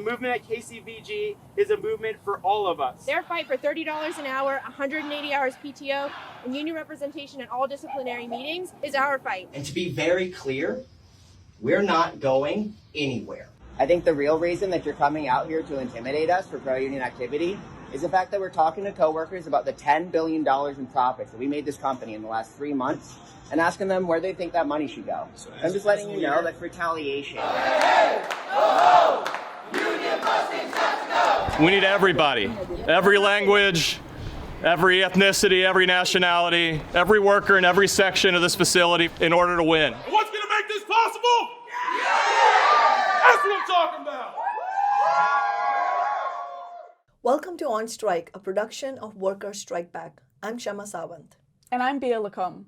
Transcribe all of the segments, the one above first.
movement at KCVG is a movement for all of us. Their fight for $30 an hour, 180 hours PTO, and union representation at all disciplinary meetings is our fight. And to be very clear, we're not going anywhere. I think the real reason that you're coming out here to intimidate us for pro-union activity is the fact that we're talking to coworkers about the $10 billion in profits that we made this company in the last 3 months and asking them where they think that money should go. So I'm just letting you know that's retaliation. Hey, oh, union busting has to go. We need everybody, every language, every ethnicity, every nationality, every worker in every section of this facility in order to win. And what's going to make this possible? That's what I'm talking about. Welcome to On Strike, a production of Workers Strike Back. I'm Kshama Sawant. And I'm Lacombe.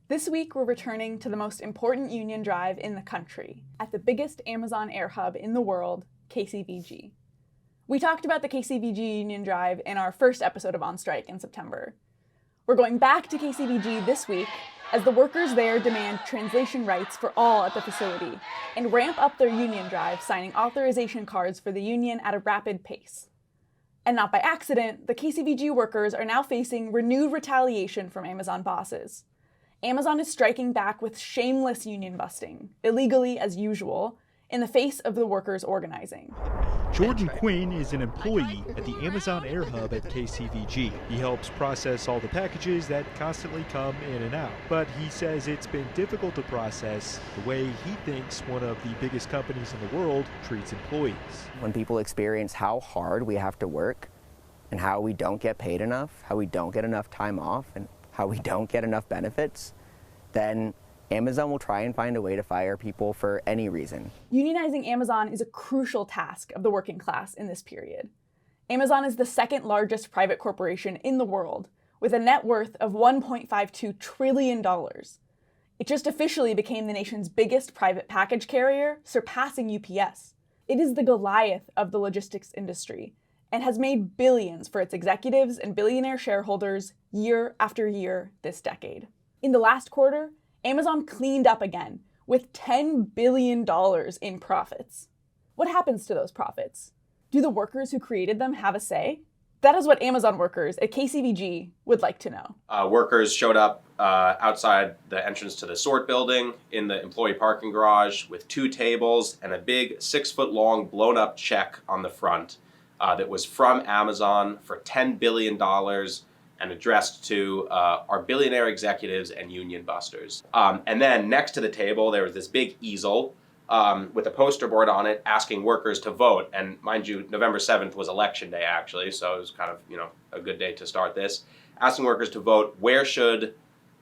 This week, we're returning to the most important union drive in the country, at the biggest Amazon air hub in the world, KCVG. We talked about the KCVG union drive in our first episode of On Strike in September. We're going back to KCVG this week as the workers there demand translation rights for all at the facility and ramp up their union drive, signing authorization cards for the union at a rapid pace. And not by accident, the KCVG workers are now facing renewed retaliation from Amazon bosses. Amazon is striking back with shameless union busting, illegally as usual, in the face of the workers organizing. Jordan Quinn is an employee at the Amazon Air Hub at KCVG. He helps process all the packages that constantly come in and out. But he says it's been difficult to process the way he thinks one of the biggest companies in the world treats employees. When people experience how hard we have to work and how we don't get paid enough, how we don't get enough time off, and how we don't get enough benefits, then Amazon will try and find a way to fire people for any reason. Unionizing Amazon is a crucial task of the working class in this period. Amazon is the second largest private corporation in the world, with a net worth of $1.52 trillion. It just officially became the nation's biggest private package carrier, surpassing UPS. It is the Goliath of the logistics industry, and has made billions for its executives and billionaire shareholders year after year this decade. In the last quarter, Amazon cleaned up again with $10 billion in profits. What happens to those profits? Do the workers who created them have a say? That is what Amazon workers at KCVG would like to know. Workers showed up outside the entrance to the sort building in the employee parking garage with 2 tables and a big 6-foot-long blown-up check on the front that was from Amazon for $10 billion and addressed to our billionaire executives and union busters. And then next to the table, there was this big easel with a poster board on it asking workers to vote. And mind you, November 7th was election day, actually, so it was kind of, a good day to start this. Asking workers to vote, where should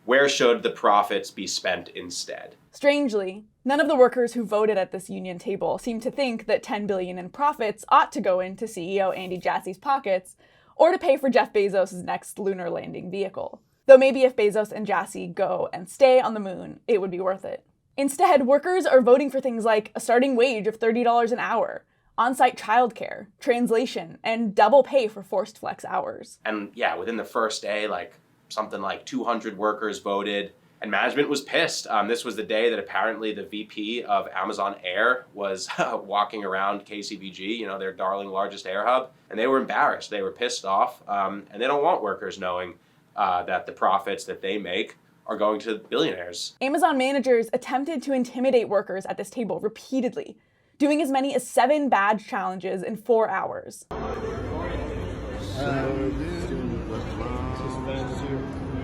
the profits be spent instead? Strangely, none of the workers who voted at this union table seem to think that $10 billion in profits ought to go into CEO Andy Jassy's pockets, or to pay for Jeff Bezos' next lunar landing vehicle. Though maybe if Bezos and Jassy go and stay on the moon, it would be worth it. Instead, workers are voting for things like a starting wage of $30 an hour, on-site childcare, translation, and double pay for forced flex hours. And yeah, within the first day, something like 200 workers voted, and management was pissed. This was the day that apparently the VP of Amazon Air was walking around KCVG, their darling largest air hub, and they were embarrassed. They were pissed off, and they don't want workers knowing that the profits that they make are going to billionaires. Amazon managers attempted to intimidate workers at this table repeatedly, doing as many as 7 badge challenges in 4 hours.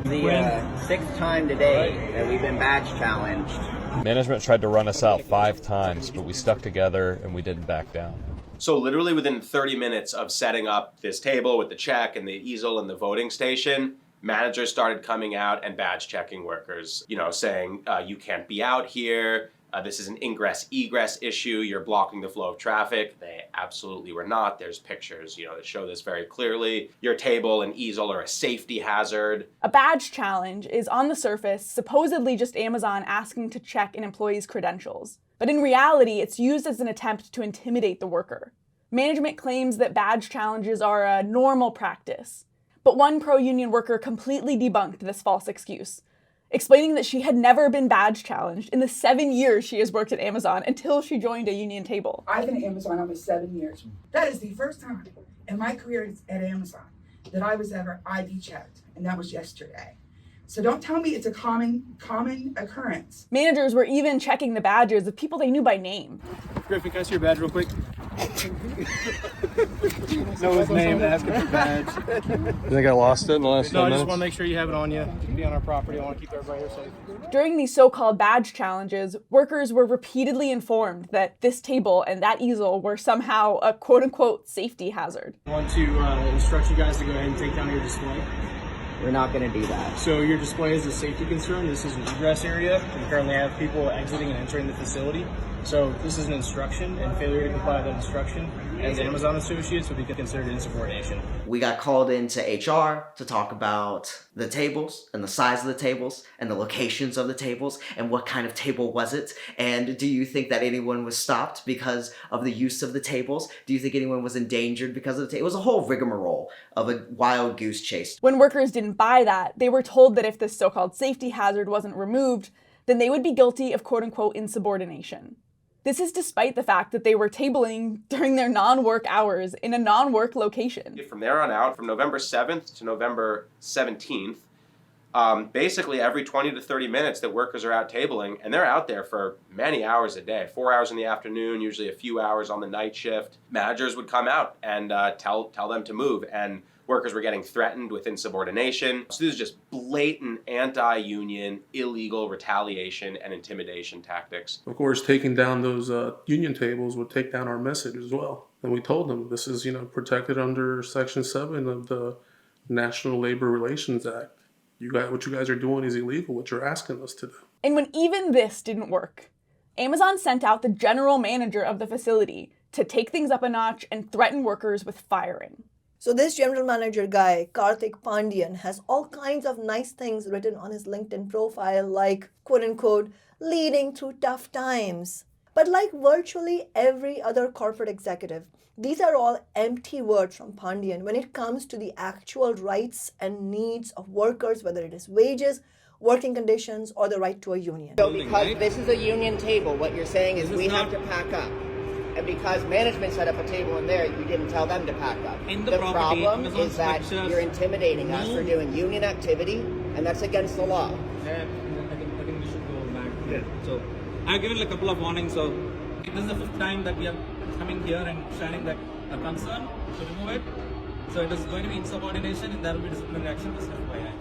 The 6th time today that we've been badge challenged. Management tried to run us out 5 times, but we stuck together and we didn't back down. So literally within 30 minutes of setting up this table with the check and the easel and the voting station, managers started coming out and badge checking workers, saying, you can't be out here. This is an ingress-egress issue. You're blocking the flow of traffic. They absolutely were not. There's pictures, that show this very clearly. Your table and easel are a safety hazard. A badge challenge is on the surface supposedly just Amazon asking to check an employee's credentials. But in reality, it's used as an attempt to intimidate the worker. Management claims that badge challenges are a normal practice. But one pro-union worker completely debunked this false excuse. explaining that she had never been badge challenged in the 7 years she has worked at Amazon until she joined a union table. I've been at Amazon almost 7 years. That is the first time in my career at Amazon that I was ever ID checked, and that was yesterday. So don't tell me it's a common occurrence. Managers were even checking the badges of people they knew by name. Griffin, can I see your badge real quick? Know his name, ask him for badge. You think I lost it in the last 10 No, I minutes? just want to make sure you have it on you. Be on our property. I want to keep everybody here safe. During these so-called badge challenges, workers were repeatedly informed that this table and that easel were somehow a quote-unquote safety hazard. I want to instruct you guys to go ahead and take down your display. We're not going to do that. So your display is a safety concern. This is an egress area. We currently have people exiting and entering the facility. So this is an instruction, and failure to comply with that instruction as Amazon associates would be considered insubordination. We got called into HR to talk about the tables and the size of the tables and the locations of the tables and what kind of table was it, and do you think that anyone was stopped because of the use of the tables? Do you think anyone was endangered because of the table? It was a whole rigmarole of a wild goose chase. When workers didn't buy that, they were told that if this so-called safety hazard wasn't removed, then they would be guilty of quote-unquote insubordination. This is despite the fact that they were tabling during their non-work hours in a non-work location. From there on out, from November 7th to November 17th, basically every 20 to 30 minutes that workers are out tabling, and they're out there for many hours a day, 4 hours in the afternoon, usually a few hours on the night shift. Managers would come out and tell them to move, and workers were getting threatened with insubordination. So this is just blatant anti-union, illegal retaliation and intimidation tactics. Of course, taking down those union tables would take down our message as well. And we told them this is, protected under Section 7 of the National Labor Relations Act. What you guys are doing is illegal, what you're asking us to do. And when even this didn't work, Amazon sent out the general manager of the facility to take things up a notch and threaten workers with firing. So this general manager guy, Karthik Pandian, has all kinds of nice things written on his LinkedIn profile like, quote-unquote, leading through tough times. But like virtually every other corporate executive, these are all empty words from Pandian when it comes to the actual rights and needs of workers, whether it is wages, working conditions, or the right to a union. So because this is a union table, what you're saying is we have to pack up. And because management set up a table in there, you didn't tell them to pack up. The problem is that you're intimidating us for doing union activity, and that's against the law. I think we should go back. Yeah. So I've given a couple of warnings. So this is the 5th time that we are coming here and sharing that concern to remove it. So it is going to be insubordination, and there will be disciplinary action.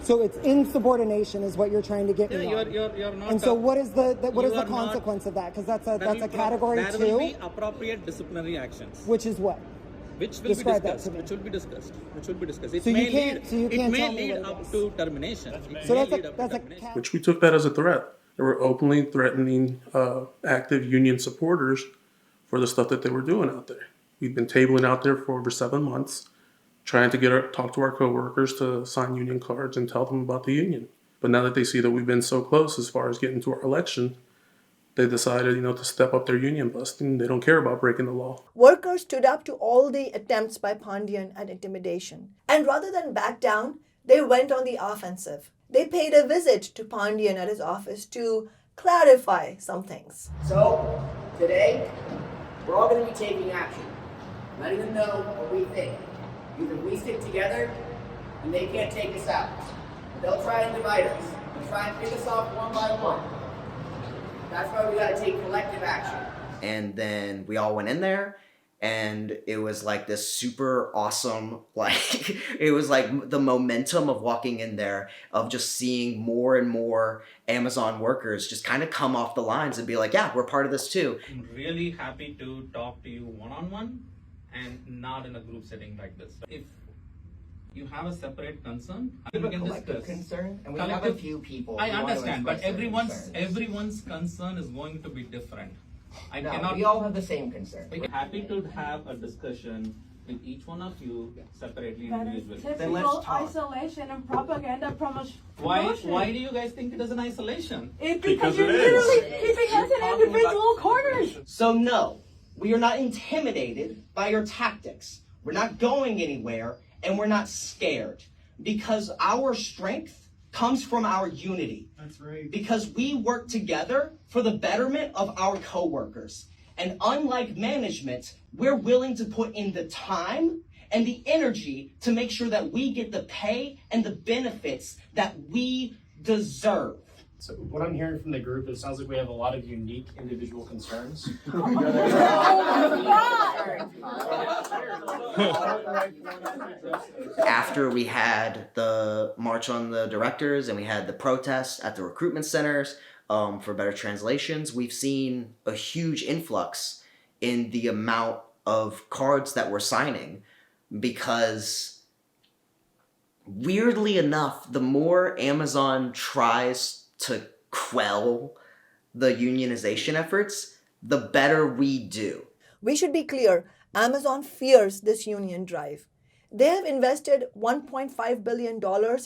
So it's insubordination is what you're trying to get me on. You're not. And so what is the consequence of that? Because that's a category 2. There will be appropriate disciplinary actions. Which is what? Which will be discussed. Which will be discussed. It may lead up to termination. Which we took that as a threat. They were openly threatening active union supporters for the stuff that they were doing out there. We've been tabling out there for over 7 months, trying to talk to our coworkers to sign union cards and tell them about the union. But now that they see that we've been so close as far as getting to our election, they decided, to step up their union busting. They don't care about breaking the law. Workers stood up to all the attempts by Pandian at intimidation. And rather than back down, they went on the offensive. They paid a visit to Pandian at his office to clarify some things. So, today, we're all going to be taking action. Letting them know what we think. Either we stick together, and they can't take us out. They'll try and divide us. They'll try and pick us off one by one. That's why we gotta take collective action. And then we all went in there, and it was like this super awesome, it was like the momentum of walking in there, of just seeing more and more Amazon workers just kind of come off the lines and be like, yeah, we're part of this too. I'm really happy to talk to you one-on-one and not in a group setting like this. If you have a separate concern, we can discuss. Concern, and we have a few people. I understand, but everyone's concern is going to be different. We all have the same concern. We're happy to have a discussion with each one of you separately and individually. Then let's talk. Isolation and propaganda promotion. Why do you guys think it is an isolation? Because you're literally keeping us in individual corners. So no, we are not intimidated by your tactics. We're not going anywhere. And we're not scared, because our strength comes from our unity. That's right. Because we work together for the betterment of our coworkers. And unlike management, we're willing to put in the time and the energy to make sure that we get the pay and the benefits that we deserve. So what I'm hearing from the group, it sounds like we have a lot of unique individual concerns. After we had the March on the Directors and we had the protests at the recruitment centers for better translations, we've seen a huge influx in the amount of cards that we're signing, because weirdly enough, the more Amazon tries to quell the unionization efforts, the better we do. We should be clear, Amazon fears this union drive. They have invested $1.5 billion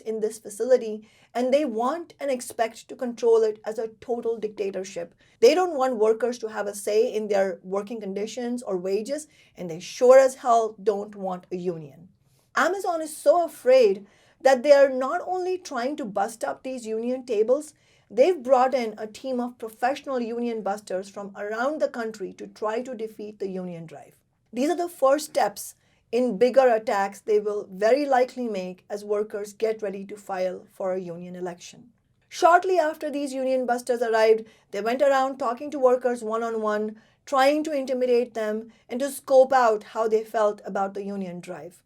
in this facility, and they want and expect to control it as a total dictatorship. They don't want workers to have a say in their working conditions or wages, and they sure as hell don't want a union. Amazon is so afraid that they are not only trying to bust up these union tables, they've brought in a team of professional union busters from around the country to try to defeat the union drive. These are the first steps in bigger attacks they will very likely make as workers get ready to file for a union election. Shortly after these union busters arrived, they went around talking to workers one-on-one, trying to intimidate them and to scope out how they felt about the union drive.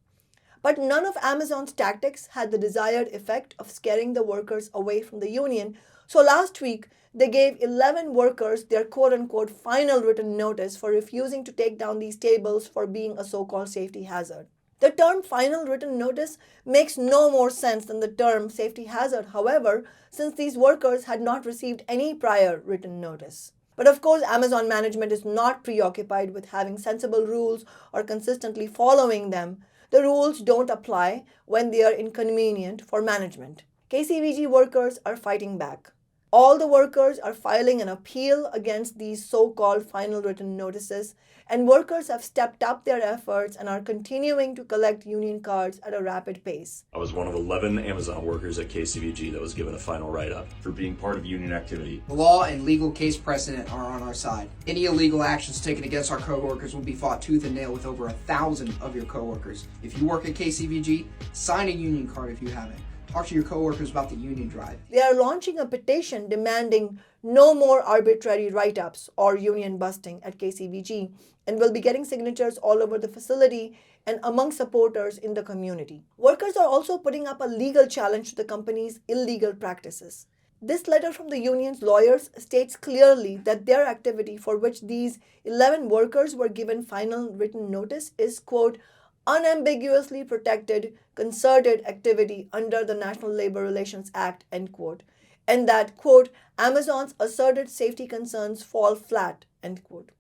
But none of Amazon's tactics had the desired effect of scaring the workers away from the union. So last week, they gave 11 workers their quote-unquote final written notice for refusing to take down these tables for being a so-called safety hazard. The term final written notice makes no more sense than the term safety hazard, however, since these workers had not received any prior written notice. But of course, Amazon management is not preoccupied with having sensible rules or consistently following them. The rules don't apply when they are inconvenient for management. KCVG workers are fighting back. All the workers are filing an appeal against these so-called final written notices, and workers have stepped up their efforts and are continuing to collect union cards at a rapid pace. I was one of 11 Amazon workers at KCVG that was given a final write-up for being part of union activity. The law and legal case precedent are on our side. Any illegal actions taken against our coworkers will be fought tooth and nail with over 1,000 of your coworkers. If you work at KCVG, sign a union card if you haven't. Talk to your coworkers about the union drive. They are launching a petition demanding no more arbitrary write-ups or union busting at KCVG, and will be getting signatures all over the facility and among supporters in the community. Workers are also putting up a legal challenge to the company's illegal practices. This letter from the union's lawyers states clearly that their activity for which these 11 workers were given final written notice is, quote, unambiguously protected, concerted activity under the National Labor Relations Act, end quote, and that, quote, Amazon's asserted safety concerns fall flat, end quote.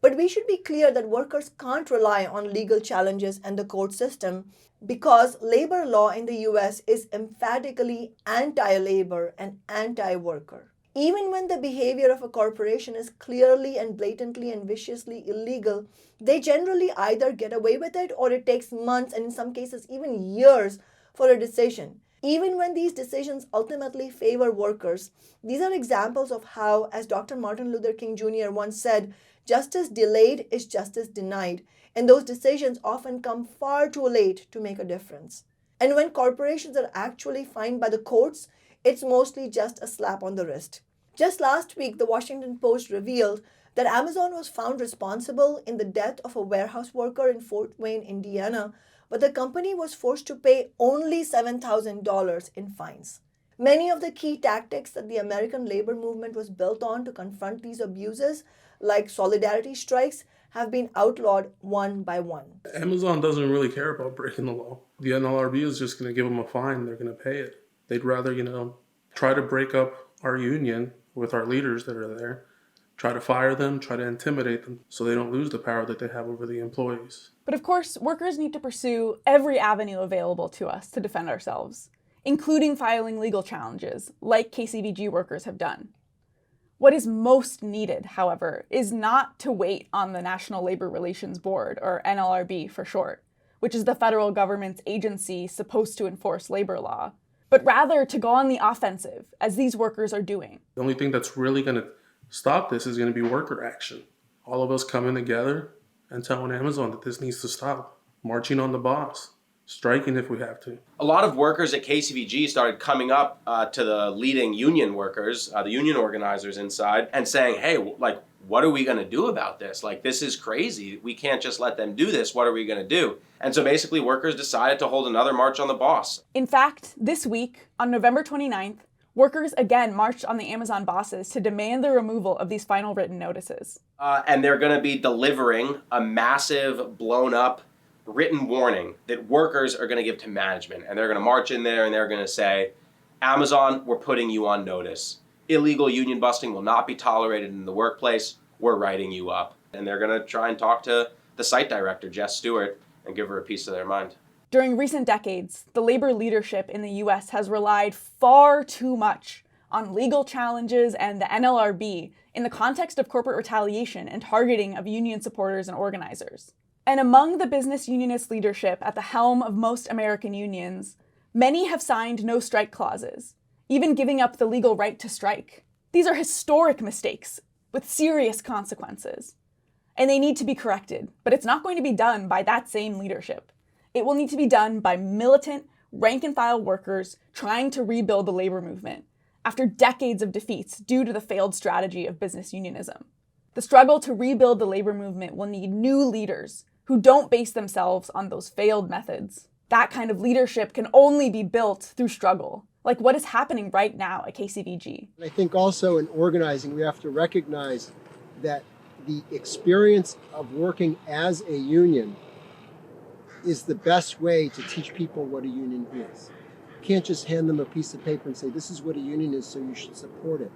But we should be clear that workers can't rely on legal challenges and the court system, because labor law in the US is emphatically anti-labor and anti-worker. Even when the behavior of a corporation is clearly and blatantly and viciously illegal, they generally either get away with it or it takes months and in some cases even years for a decision. Even when these decisions ultimately favor workers, these are examples of how, as Dr. Martin Luther King Jr. once said, justice delayed is justice denied, and those decisions often come far too late to make a difference. And when corporations are actually fined by the courts, it's mostly just a slap on the wrist. Just last week, the Washington Post revealed that Amazon was found responsible in the death of a warehouse worker in Fort Wayne, Indiana, but the company was forced to pay only $7,000 in fines. Many of the key tactics that the American labor movement was built on to confront these abuses, like solidarity strikes, have been outlawed one by one. Amazon doesn't really care about breaking the law. The NLRB is just going to give them a fine. They're going to pay it. They'd rather, try to break up our union with our leaders that are there, try to fire them, try to intimidate them so they don't lose the power that they have over the employees. But of course, workers need to pursue every avenue available to us to defend ourselves, including filing legal challenges, like KCVG workers have done. What is most needed, however, is not to wait on the National Labor Relations Board, or NLRB for short, which is the federal government's agency supposed to enforce labor law. but rather to go on the offensive, as these workers are doing. The only thing that's really going to stop this is going to be worker action. All of us coming together and telling Amazon that this needs to stop. Marching on the boss. Striking if we have to. A lot of workers at KCVG started coming up to the leading union workers, the union organizers inside, and saying, hey, like, what are we going to do about this? Like, this is crazy. We can't just let them do this. What are we going to do? And so basically workers decided to hold another march on the boss. In fact, this week, on November 29th, workers again marched on the Amazon bosses to demand the removal of these final written notices. And they're going to be delivering a massive, blown up written warning that workers are going to give to management. And they're going to march in there and they're going to say, Amazon, we're putting you on notice. Illegal union busting will not be tolerated in the workplace. We're writing you up. And they're going to try and talk to the site director, Jess Stewart, and give her a piece of their mind. During recent decades, the labor leadership in the US has relied far too much on legal challenges and the NLRB in the context of corporate retaliation and targeting of union supporters and organizers. And among the business unionist leadership at the helm of most American unions, many have signed no strike clauses, even giving up the legal right to strike. These are historic mistakes with serious consequences, and they need to be corrected, but it's not going to be done by that same leadership. It will need to be done by militant, rank-and-file workers trying to rebuild the labor movement after decades of defeats due to the failed strategy of business unionism. The struggle to rebuild the labor movement will need new leaders who don't base themselves on those failed methods. That kind of leadership can only be built through struggle, like what is happening right now at KCVG. I think also in organizing, we have to recognize that the experience of working as a union is the best way to teach people what a union is. You can't just hand them a piece of paper and say, this is what a union is, so you should support it.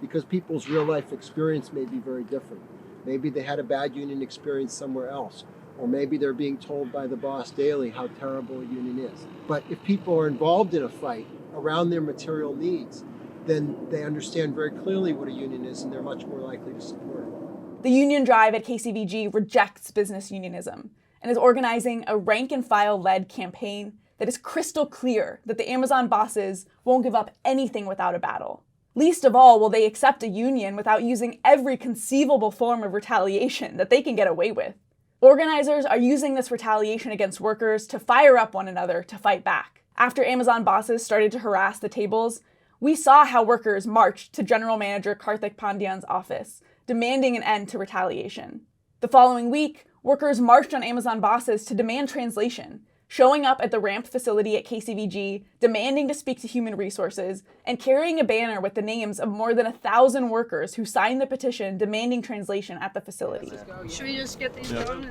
Because people's real life experience may be very different. Maybe they had a bad union experience somewhere else. Or maybe they're being told by the boss daily how terrible a union is. But if people are involved in a fight around their material needs, then they understand very clearly what a union is and they're much more likely to support it. The union drive at KCVG rejects business unionism and is organizing a rank-and-file-led campaign that is crystal clear that the Amazon bosses won't give up anything without a battle. Least of all will they accept a union without using every conceivable form of retaliation that they can get away with. Organizers are using this retaliation against workers to fire up one another to fight back. After Amazon bosses started to harass the tables, we saw how workers marched to General Manager Karthik Pandyan's office, demanding an end to retaliation. The following week, workers marched on Amazon bosses to demand translation, showing up at the ramped facility at KCVG, demanding to speak to human resources, and carrying a banner with the names of more than 1,000 workers who signed the petition demanding translation at the facility. Should we just get these done?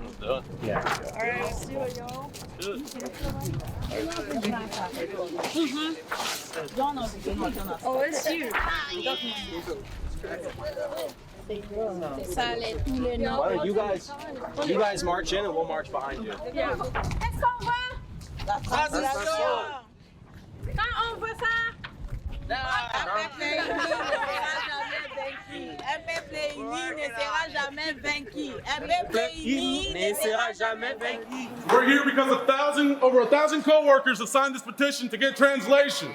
Yeah. All right, let's do it, y'all. Oh, it's huge. Why don't you guys march in and we'll march behind you. Yeah. Est-ce qu'on va? Quand on veut ça? Un peuple uni ne sera jamais vaincu. Un peuple uni ne sera jamais vaincu. We're here because over 1,000 co-workers have signed this petition to get translation.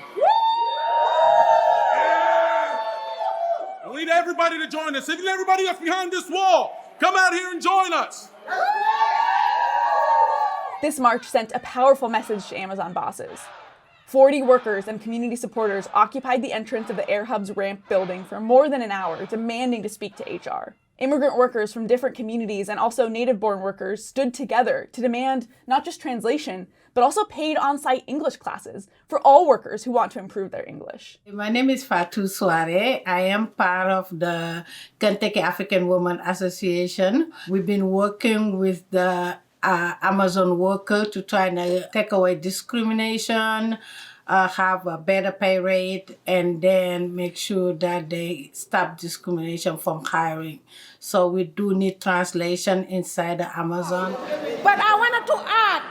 We need everybody to join us. Even everybody that's behind this wall, come out here and join us. This march sent a powerful message to Amazon bosses. 40 workers and community supporters occupied the entrance of the Air Hub's ramp building for more than an hour, demanding to speak to HR. Immigrant workers from different communities and also native-born workers stood together to demand not just translation, but also paid on-site English classes for all workers who want to improve their English. My name is Fatou Soare. I am part of the Kentucky African Women Association. We've been working with the Amazon worker to try to take away discrimination, have a better pay rate, and then make sure that they stop discrimination from hiring. So we do need translation inside the Amazon. But I wanted to add,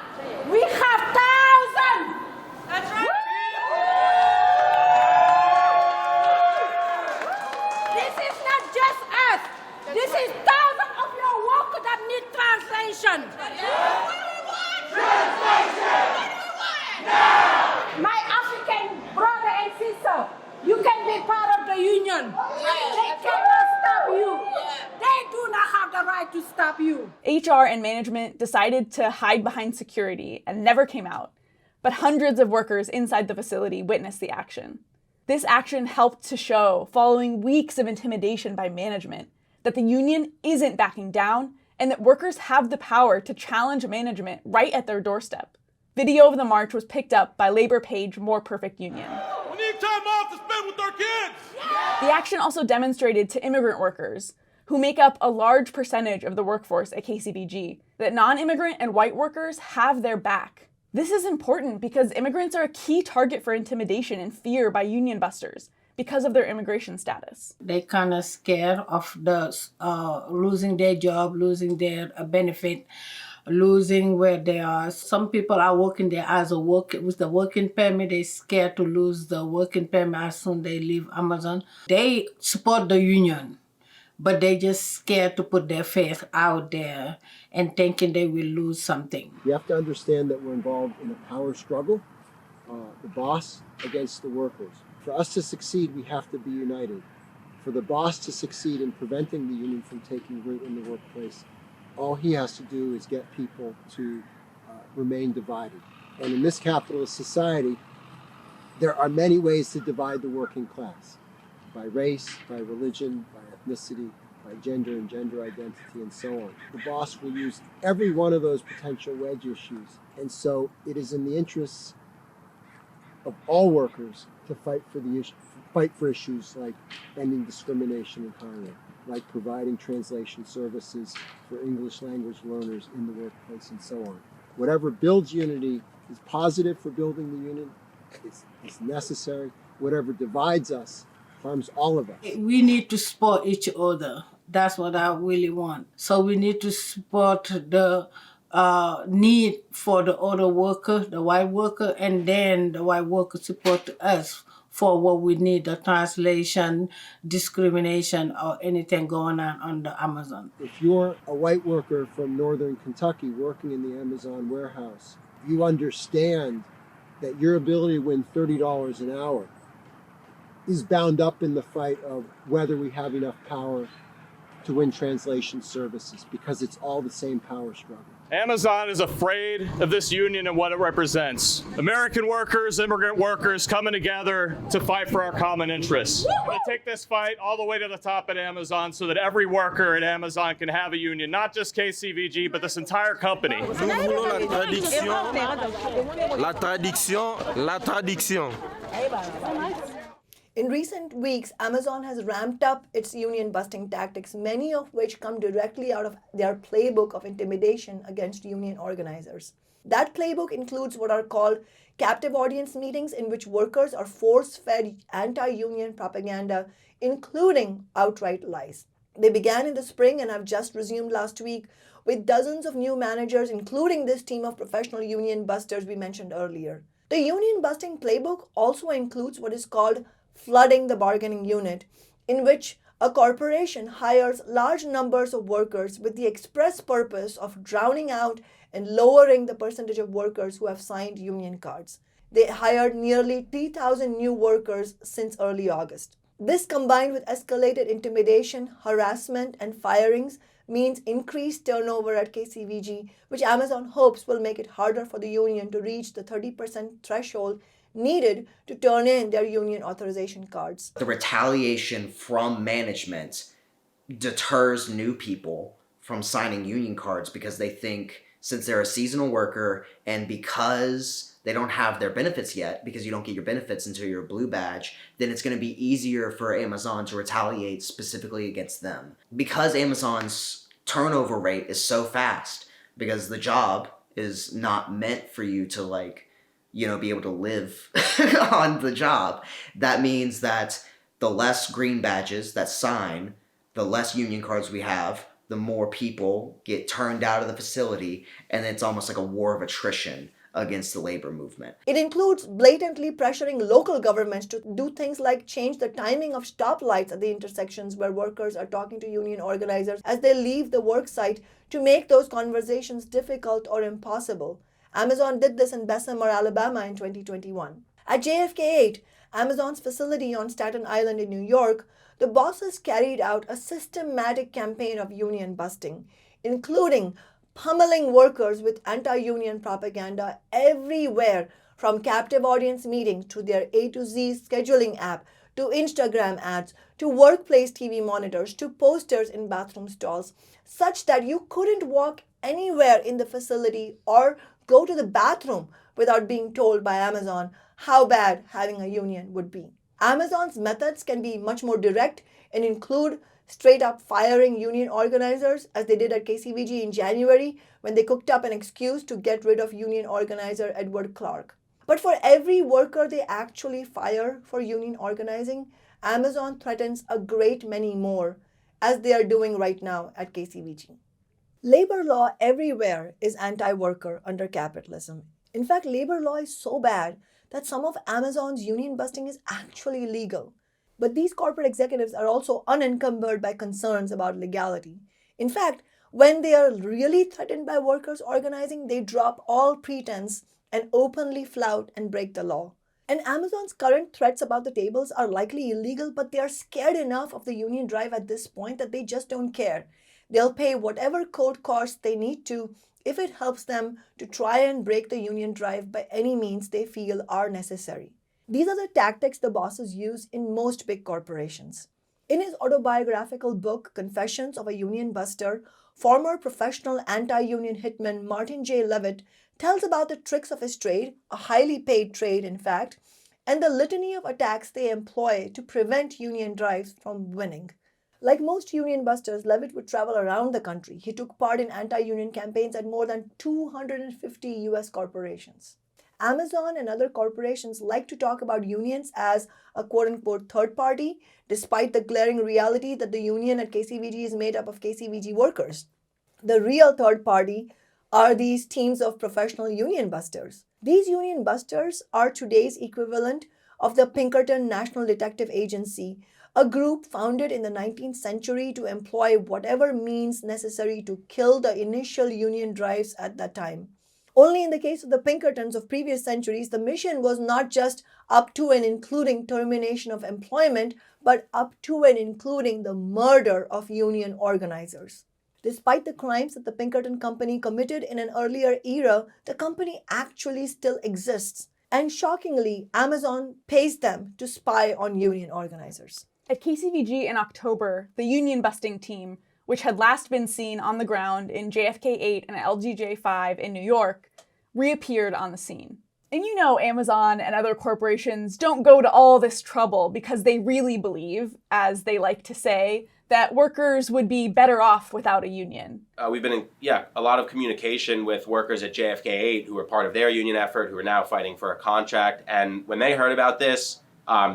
we have thousands. That's right. This is not just us. This is thousands of your workers that need translation. Translation. My African brothers You can be part of the union. They cannot stop you. They do not have the right to stop you. HR and management decided to hide behind security and never came out, but hundreds of workers inside the facility witnessed the action. This action helped to show, following weeks of intimidation by management, that the union isn't backing down and that workers have the power to challenge management right at their doorstep. Video of the march was picked up by labor page More Perfect Union. We need time off to spend with our kids! The action also demonstrated to immigrant workers, who make up a large percentage of the workforce at KCVG, that non-immigrant and white workers have their back. This is important because immigrants are a key target for intimidation and fear by union busters because of their immigration status. They kind of scared of the losing their job, losing their benefit, losing where they are. Some people are working there as a with the working permit. They're scared to lose the working permit as soon as they leave Amazon. They support the union, but they just scared to put their faith out there and thinking they will lose something. You have to understand that we're involved in a power struggle, the boss against the workers. For us to succeed, we have to be united. For the boss to succeed in preventing the union from taking root in the workplace, all he has to do is get people to remain divided. And in this capitalist society, there are many ways to divide the working class. By race, by religion, by ethnicity, by gender and gender identity, and so on. The boss will use every one of those potential wedge issues. And so it is in the interests of all workers to fight for issues like ending discrimination in hiring, like providing translation services for English language learners in the workplace, and so on. Whatever builds unity is positive for building the union, is necessary. Whatever divides us harms all of us. We need to support each other. That's what I really want. So we need to support the need for the other worker, the white worker, and then the white worker support us for what we need, the translation, discrimination, or anything going on the Amazon. If you're a white worker from northern Kentucky working in the Amazon warehouse, you understand that your ability to win $30 an hour is bound up in the fight of whether we have enough power to win translation services, because it's all the same power struggle. Amazon is afraid of this union and what it represents. American workers, immigrant workers coming together to fight for our common interests. We're going to take this fight all the way to the top at Amazon so that every worker at Amazon can have a union, not just KCVG, but this entire company. Nous voulons la traduction. In recent weeks, Amazon has ramped up its union-busting tactics, many of which come directly out of their playbook of intimidation against union organizers. That playbook includes what are called captive audience meetings, in which workers are force-fed anti-union propaganda, including outright lies. They began in the spring and have just resumed last week with dozens of new managers, including this team of professional union busters we mentioned earlier. The union-busting playbook also includes what is called flooding the bargaining unit, in which a corporation hires large numbers of workers with the express purpose of drowning out and lowering the percentage of workers who have signed union cards. They hired nearly 3,000 new workers since early August. This, combined with escalated intimidation, harassment, and firings, means increased turnover at KCVG, which Amazon hopes will make it harder for the union to reach the 30% threshold needed to turn in their union authorization cards. The retaliation from management deters new people from signing union cards because they think, since they're a seasonal worker and because they don't have their benefits yet, because you don't get your benefits until you're a blue badge, then it's going to be easier for Amazon to retaliate specifically against them. Because Amazon's turnover rate is so fast, because the job is not meant for you to be able to live on the job. That means that the less green badges that sign, the less union cards we have, the more people get turned out of the facility, and it's almost like a war of attrition against the labor movement. It includes blatantly pressuring local governments to do things like change the timing of stoplights at the intersections where workers are talking to union organizers as they leave the work site, to make those conversations difficult or impossible. Amazon did this in Bessemer, Alabama in 2021. At JFK 8, Amazon's facility on Staten Island in New York, the bosses carried out a systematic campaign of union busting, including pummeling workers with anti-union propaganda everywhere, from captive audience meetings to their A to Z scheduling app, to Instagram ads, to workplace TV monitors, to posters in bathroom stalls, such that you couldn't walk anywhere in the facility or go to the bathroom without being told by Amazon how bad having a union would be. Amazon's methods can be much more direct and include straight up firing union organizers, as they did at KCVG in January when they cooked up an excuse to get rid of union organizer Edward Clark. But for every worker they actually fire for union organizing, Amazon threatens a great many more, as they are doing right now at KCVG. Labor law everywhere is anti-worker under capitalism. In fact, labor law is so bad that some of Amazon's union busting is actually illegal. But these corporate executives are also unencumbered by concerns about legality. In fact, when they are really threatened by workers organizing, they drop all pretense and openly flout and break the law. And Amazon's current threats about the tables are likely illegal, but they are scared enough of the union drive at this point that they just don't care. They'll pay whatever court costs they need to if it helps them to try and break the union drive by any means they feel are necessary. These are the tactics the bosses use in most big corporations. In his autobiographical book, Confessions of a Union Buster, former professional anti-union hitman Martin J. Levitt tells about the tricks of his trade, a highly paid trade in fact, and the litany of attacks they employ to prevent union drives from winning. Like most union busters, Levitt would travel around the country. He took part in anti-union campaigns at more than 250 US corporations. Amazon and other corporations like to talk about unions as a quote-unquote third party, despite the glaring reality that the union at KCVG is made up of KCVG workers. The real third party are these teams of professional union busters. These union busters are today's equivalent of the Pinkerton National Detective Agency, a group founded in the 19th century to employ whatever means necessary to kill the initial union drives at that time. Only in the case of the Pinkertons of previous centuries, the mission was not just up to and including termination of employment, but up to and including the murder of union organizers. Despite the crimes that the Pinkerton Company committed in an earlier era, the company actually still exists. And shockingly, Amazon pays them to spy on union organizers. At KCVG in October, the union busting team, which had last been seen on the ground in JFK 8 and LGJ 5 in New York, reappeared on the scene. And you know Amazon and other corporations don't go to all this trouble because they really believe, as they like to say, that workers would be better off without a union. We've been in, a lot of communication with workers at JFK 8 who were part of their union effort, who are now fighting for a contract. And when they heard about this,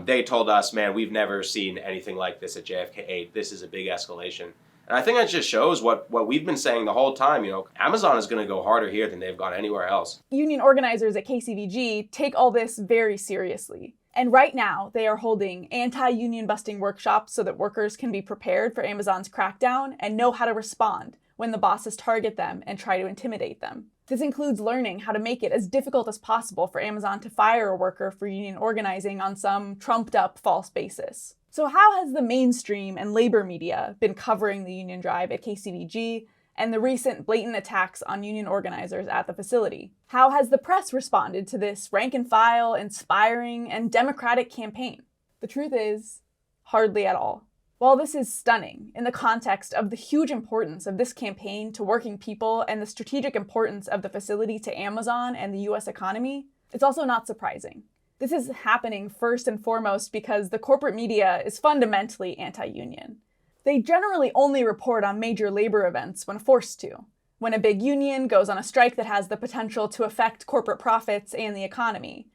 they told us, man, we've never seen anything like this at JFK 8. This is a big escalation. And I think that just shows what we've been saying the whole time. You know, Amazon is going to go harder here than they've gone anywhere else. Union organizers at KCVG take all this very seriously. And right now, they are holding anti-union busting workshops so that workers can be prepared for Amazon's crackdown and know how to respond when the bosses target them and try to intimidate them. This includes learning how to make it as difficult as possible for Amazon to fire a worker for union organizing on some trumped-up false basis. So how has the mainstream and labor media been covering the union drive at KCVG and the recent blatant attacks on union organizers at the facility? How has the press responded to this rank-and-file, inspiring, and democratic campaign? The truth is, hardly at all. While this is stunning in the context of the huge importance of this campaign to working people and the strategic importance of the facility to Amazon and the US economy, it's also not surprising. This is happening first and foremost because the corporate media is fundamentally anti-union. They generally only report on major labor events when forced to. When a big union goes on a strike that has the potential to affect corporate profits and the economy,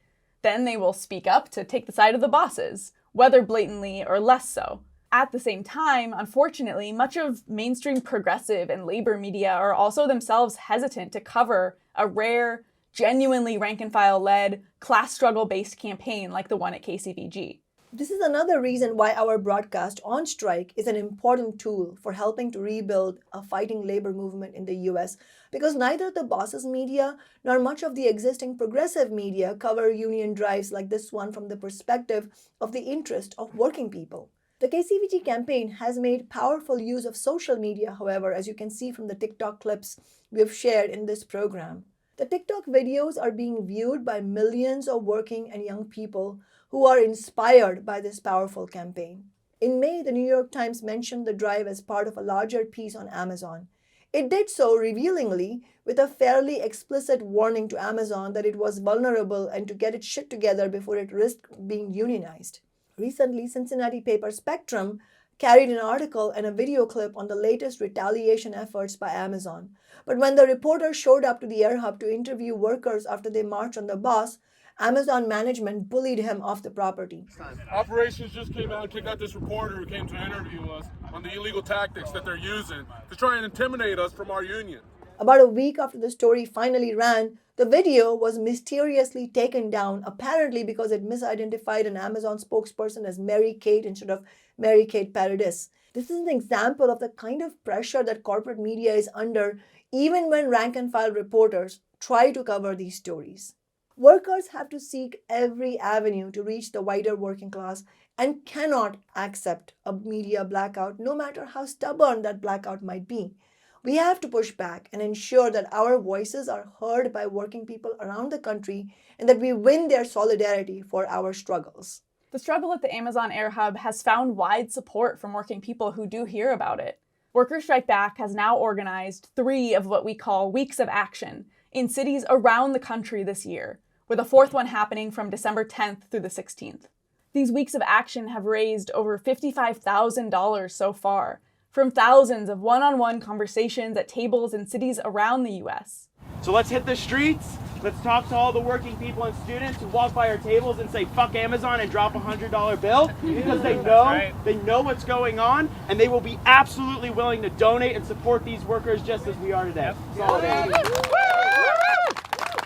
then they will speak up to take the side of the bosses, whether blatantly or less so. At the same time, unfortunately, much of mainstream progressive and labor media are also themselves hesitant to cover a rare, genuinely rank-and-file-led, class struggle-based campaign like the one at KCVG. This is another reason why our broadcast on strike is an important tool for helping to rebuild a fighting labor movement in the US, because neither the boss's media nor much of the existing progressive media cover union drives like this one from the perspective of the interest of working people. The KCVG campaign has made powerful use of social media, however, as you can see from the TikTok clips we have shared in this program. The TikTok videos are being viewed by millions of working and young people who are inspired by this powerful campaign. In May, the New York Times mentioned the drive as part of a larger piece on Amazon. It did so revealingly with a fairly explicit warning to Amazon that it was vulnerable and to get its shit together before it risked being unionized. Recently, Cincinnati paper Spectrum carried an article and a video clip on the latest retaliation efforts by Amazon. But when the reporter showed up to the Air Hub to interview workers after they marched on the bus, Amazon management bullied him off the property. Operations just came out and kicked out this reporter who came to interview us on the illegal tactics that they're using to try and intimidate us from our union. About a week after the story finally ran, the video was mysteriously taken down, apparently because it misidentified an Amazon spokesperson as Mary Kate instead of Mary Kate Paradis. This is an example of the kind of pressure that corporate media is under, even when rank-and-file reporters try to cover these stories. Workers have to seek every avenue to reach the wider working class and cannot accept a media blackout, no matter how stubborn that blackout might be. We have to push back and ensure that our voices are heard by working people around the country and that we win their solidarity for our struggles. The struggle at the Amazon Air Hub has found wide support from working people who do hear about it. Workers Strike Back has now organized 3 of what we call weeks of action in cities around the country this year, with a 4th one happening from December 10th through the 16th. These weeks of action have raised over $55,000 so far, from thousands of one-on-one conversations at tables in cities around the US. So let's hit the streets, let's talk to all the working people and students who walk by our tables and say fuck Amazon and drop a $100 bill, because they know what's going on, and they will be absolutely willing to donate and support these workers just as we are today. Solidarity.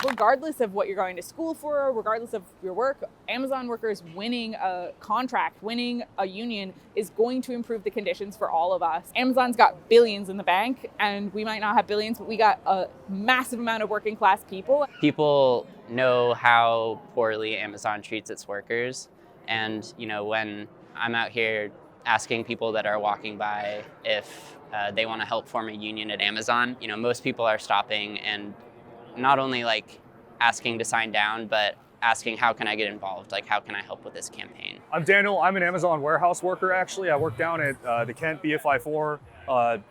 Regardless of what you're going to school for, regardless of your work, Amazon workers winning a contract, winning a union is going to improve the conditions for all of us. Amazon's got billions in the bank, and we might not have billions, but we got a massive amount of working class people. People know how poorly Amazon treats its workers. And, when I'm out here asking people that are walking by if they want to help form a union at Amazon, most people are stopping and not only asking to sign down, but asking how can I get involved? How can I help with this campaign? I'm Daniel. I'm an Amazon warehouse worker, actually. I work down at the Kent BFI4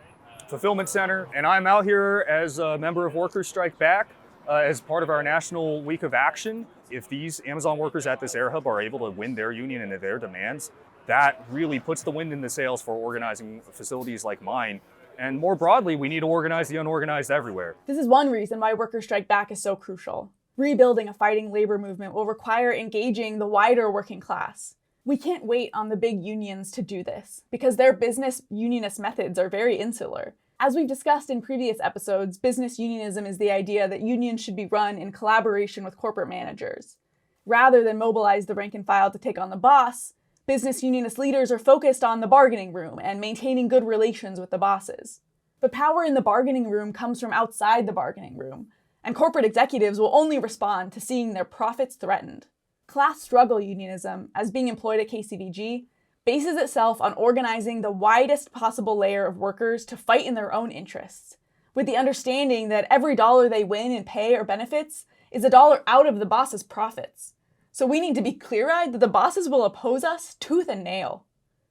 fulfillment center, and I'm out here as a member of Workers Strike Back as part of our national week of action. If these Amazon workers at this Air Hub are able to win their union and their demands, that really puts the wind in the sails for organizing facilities like mine. And more broadly, we need to organize the unorganized everywhere. This is one reason why Workers Strike Back is so crucial. Rebuilding a fighting labor movement will require engaging the wider working class. We can't wait on the big unions to do this, because their business unionist methods are very insular. As we've discussed in previous episodes, business unionism is the idea that unions should be run in collaboration with corporate managers. Rather than mobilize the rank and file to take on the boss, business unionist leaders are focused on the bargaining room and maintaining good relations with the bosses. But power in the bargaining room comes from outside the bargaining room, and corporate executives will only respond to seeing their profits threatened. Class struggle unionism, as being employed at KCVG, bases itself on organizing the widest possible layer of workers to fight in their own interests, with the understanding that every dollar they win in pay or benefits is a dollar out of the boss's profits. So we need to be clear-eyed that the bosses will oppose us tooth and nail.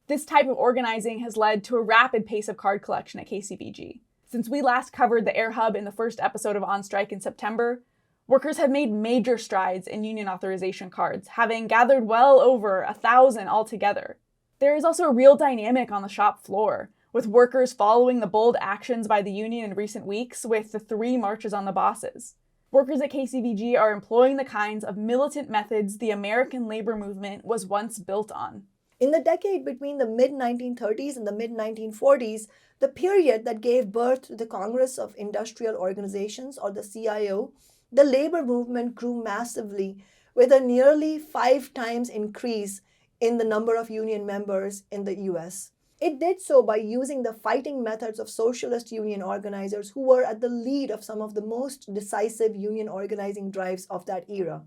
This type of organizing has led to a rapid pace of card collection at KCVG. Since we last covered the Air Hub in the first episode of On Strike in September, workers have made major strides in union authorization cards, having gathered well over 1,000 altogether. There is also a real dynamic on the shop floor, with workers following the bold actions by the union in recent weeks with the 3 marches on the bosses. Workers at KCVG are employing the kinds of militant methods the American labor movement was once built on. In the decade between the mid-1930s and the mid-1940s, the period that gave birth to the Congress of Industrial Organizations, or the CIO, the labor movement grew massively, with a nearly 5 times increase in the number of union members in the US. It did so by using the fighting methods of socialist union organizers who were at the lead of some of the most decisive union organizing drives of that era.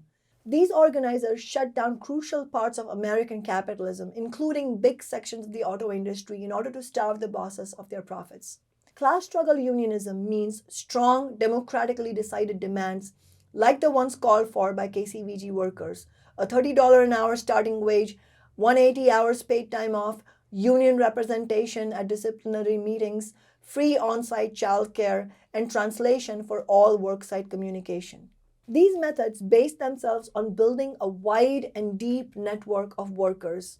These organizers shut down crucial parts of American capitalism, including big sections of the auto industry, in order to starve the bosses of their profits. Class struggle unionism means strong, democratically decided demands like the ones called for by KCVG workers, a $30 an hour starting wage, 180 hours paid time off, union representation at disciplinary meetings, free on-site childcare, and translation for all worksite communication. These methods base themselves on building a wide and deep network of workers,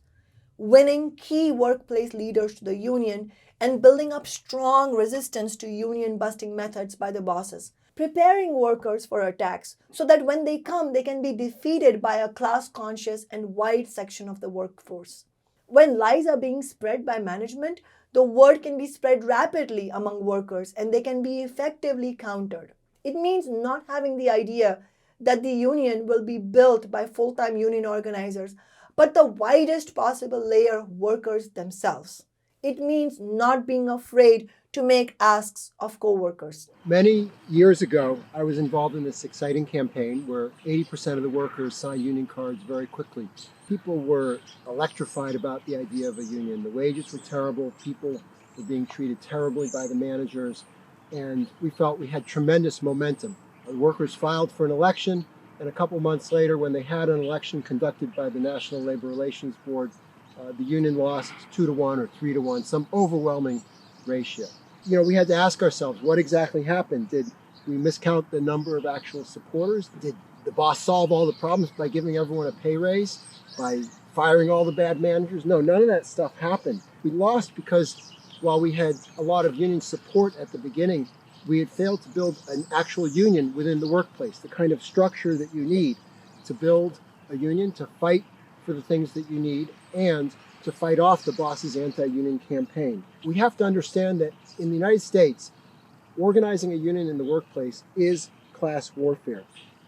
winning key workplace leaders to the union, and building up strong resistance to union-busting methods by the bosses, preparing workers for attacks so that when they come, they can be defeated by a class-conscious and wide section of the workforce. When lies are being spread by management, the word can be spread rapidly among workers and they can be effectively countered. It means not having the idea that the union will be built by full-time union organizers, but the widest possible layer of workers themselves. It means not being afraid to make asks of co-workers. Many years ago, I was involved in this exciting campaign where 80% of the workers signed union cards very quickly. People were electrified about the idea of a union. The wages were terrible, people were being treated terribly by the managers, and we felt we had tremendous momentum. The workers filed for an election, and a couple months later, when they had an election conducted by the National Labor Relations Board, the union lost 2-1 or 3-1, some overwhelming ratio. We had to ask ourselves, what exactly happened? Did we miscount the number of actual supporters? Did the boss solve all the problems by giving everyone a pay raise? By firing all the bad managers? No, none of that stuff happened. We lost because while we had a lot of union support at the beginning, we had failed to build an actual union within the workplace, the kind of structure that you need to build a union, to fight for the things that you need, and to fight off the boss's anti-union campaign. We have to understand that in the United States, organizing a union in the workplace is class warfare.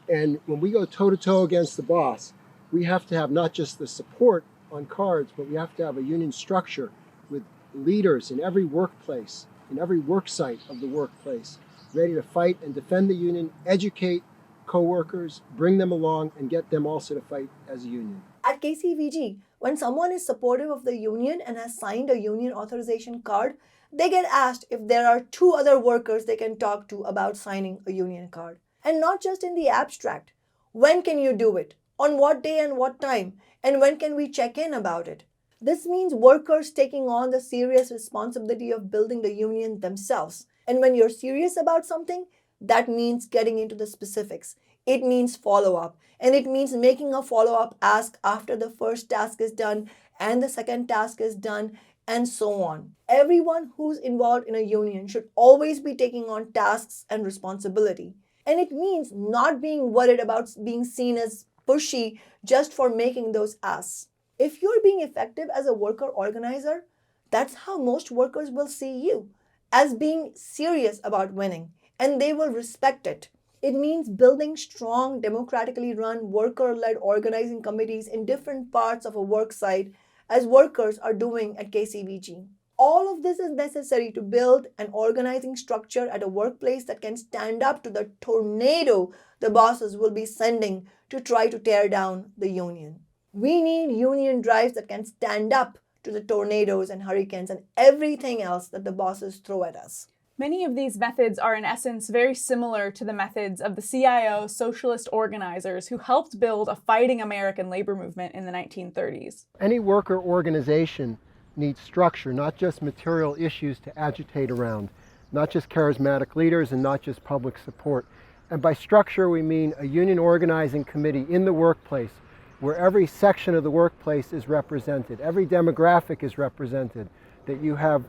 And when we go toe-to-toe against the boss, we have to have not just the support on cards, but we have to have a union structure with leaders in every workplace, in every work site of the workplace, ready to fight and defend the union, educate co-workers, bring them along, and get them also to fight as a union. At KCVG, when someone is supportive of the union and has signed a union authorization card, they get asked if there are 2 other workers they can talk to about signing a union card. And not just in the abstract. When can you do it? On what day and what time? And when can we check in about it? This means workers taking on the serious responsibility of building the union themselves. And when you're serious about something, that means getting into the specifics. It means follow-up. And it means making a follow-up ask after the first task is done and the second task is done, and so on. Everyone who's involved in a union should always be taking on tasks and responsibility. And it means not being worried about being seen as pushy just for making those asks. If you're being effective as a worker organizer, that's how most workers will see you, as being serious about winning, and they will respect it. It means building strong, democratically run, worker-led organizing committees in different parts of a work site, as workers are doing at KCVG. All of this is necessary to build an organizing structure at a workplace that can stand up to the tornado the bosses will be sending to try to tear down the union. We need union drives that can stand up to the tornadoes and hurricanes and everything else that the bosses throw at us. Many of these methods are in essence very similar to the methods of the CIO socialist organizers who helped build a fighting American labor movement in the 1930s. Any worker organization needs structure, not just material issues to agitate around, not just charismatic leaders and not just public support. And by structure, we mean a union organizing committee in the workplace where every section of the workplace is represented, every demographic is represented, that you have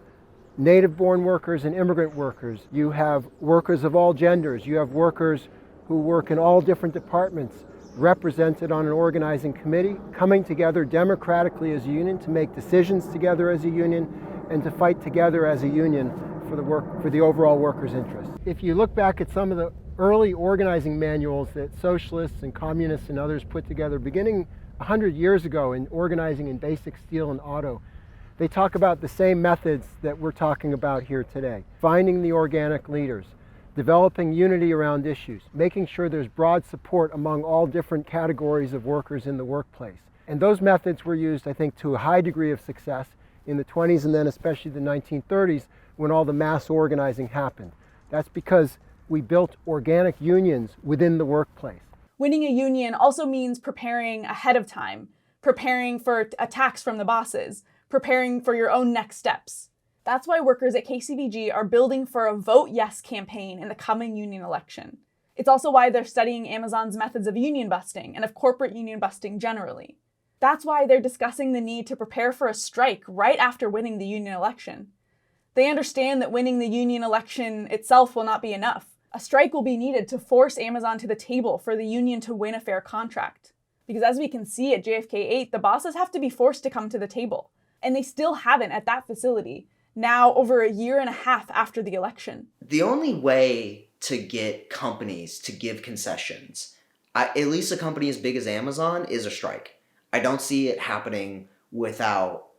native-born workers and immigrant workers, you have workers of all genders, you have workers who work in all different departments represented on an organizing committee, coming together democratically as a union to make decisions together as a union and to fight together as a union for the overall workers' interest. If you look back at some of the early organizing manuals that socialists and communists and others put together beginning 100 years ago in organizing in basic steel and auto, they talk about the same methods that we're talking about here today. Finding the organic leaders, developing unity around issues, making sure there's broad support among all different categories of workers in the workplace. And those methods were used, I think, to a high degree of success in the 20s and then especially the 1930s when all the mass organizing happened. That's because we built organic unions within the workplace. Winning a union also means preparing ahead of time, preparing for attacks from the bosses, preparing for your own next steps. That's why workers at KCVG are building for a Vote Yes campaign in the coming union election. It's also why they're studying Amazon's methods of union busting and of corporate union busting generally. That's why they're discussing the need to prepare for a strike right after winning the union election. They understand that winning the union election itself will not be enough. A strike will be needed to force Amazon to the table for the union to win a fair contract. Because as we can see at JFK 8, the bosses have to be forced to come to the table. And they still haven't at that facility, now over a year and a half after the election. The only way to get companies to give concessions, at least a company as big as Amazon, is a strike. I don't see it happening without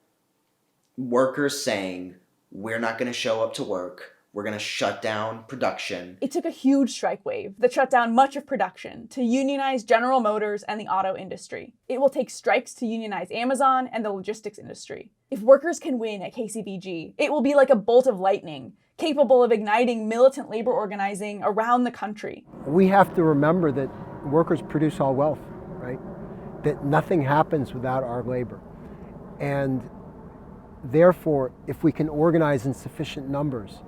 workers saying, we're not going to show up to work, we're going to shut down production. It took a huge strike wave that shut down much of production to unionize General Motors and the auto industry. It will take strikes to unionize Amazon and the logistics industry. If workers can win at KCVG, it will be like a bolt of lightning, capable of igniting militant labor organizing around the country. We have to remember that workers produce all wealth, right? That nothing happens without our labor. And therefore, if we can organize in sufficient numbers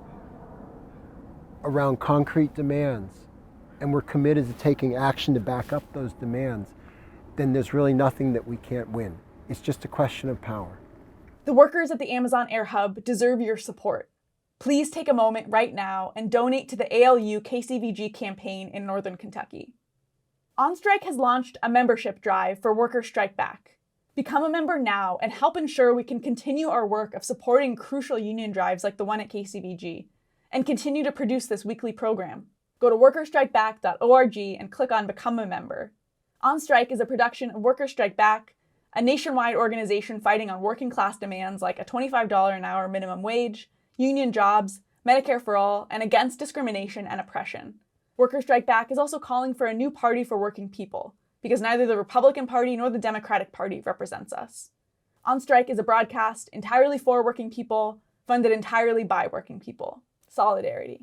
around concrete demands, and we're committed to taking action to back up those demands, then there's really nothing that we can't win. It's just a question of power. The workers at the Amazon Air Hub deserve your support. Please take a moment right now and donate to the ALU KCVG campaign in Northern Kentucky. On Strike has launched a membership drive for Workers Strike Back. Become a member now and help ensure we can continue our work of supporting crucial union drives like the one at KCVG, and continue to produce this weekly program. Go to workerstrikeback.org and click on Become a Member. On Strike is a production of Workers Strike Back, a nationwide organization fighting on working class demands like a $25 an hour minimum wage, union jobs, Medicare for all, and against discrimination and oppression. Workers Strike Back is also calling for a new party for working people, because neither the Republican Party nor the Democratic Party represents us. On Strike is a broadcast entirely for working people, funded entirely by working people. Solidarity.